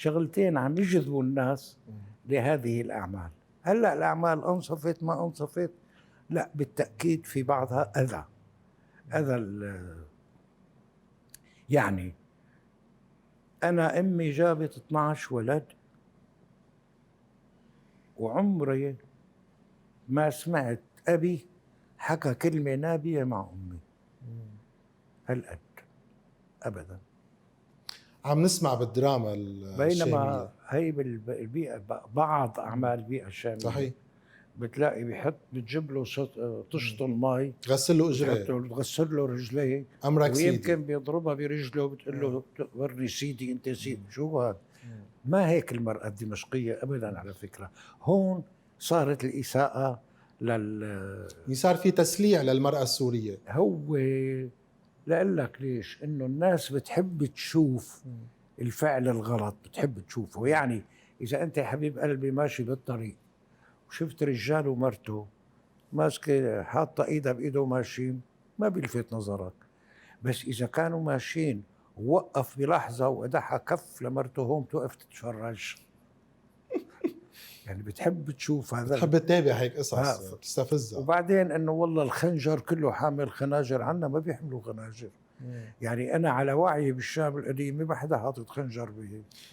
شغلتين عم يجذبوا الناس لهذه الأعمال. هلأ الأعمال أنصفت ما أنصفت، لا بالتأكيد في بعضها أذى يعني أنا أمي جابت 12 ولد وعمري ما سمعت أبي حكى كلمة نابية مع أمي هالقد أبدا. عم نسمع بالدراما الشامية، بينما هي بالبيئة بعض أعمال البيئة الشامية صحيح، بتلاقي بتجيب له تشطن مي، غسل له اجريه، تغسل له رجليه، امرك سيدي. ويمكن بيضربها برجله بتقول له ورني سيدي انت سيدي. شو هذا؟ ما هيك المرأة الدمشقية ابدا على فكرة. هون صارت الإساءة صار في تسليع للمرأة السورية. هو لقلك ليش انه الناس بتحب تشوف الفعل الغلط، بتحب تشوفه. يعني اذا انت يا حبيب قلبي ماشي بالطريق وشفت رجال ومرته ماسكه حاطه ايدها بايده وماشيين، ما بيلفت نظرك. بس اذا كانوا ماشيين ووقف بلحظه وادحى كف لمرته هون توقف تتفرج. يعني بتحب تشوف هذا، بتحب تتابع هيك قصص بتستفزها. وبعدين انه والله الخنجر كله حامل خناجر، عنا ما بيحملوا خناجر. يعني انا على وعي بالشام القديم ما حدا حاطط خنجر به.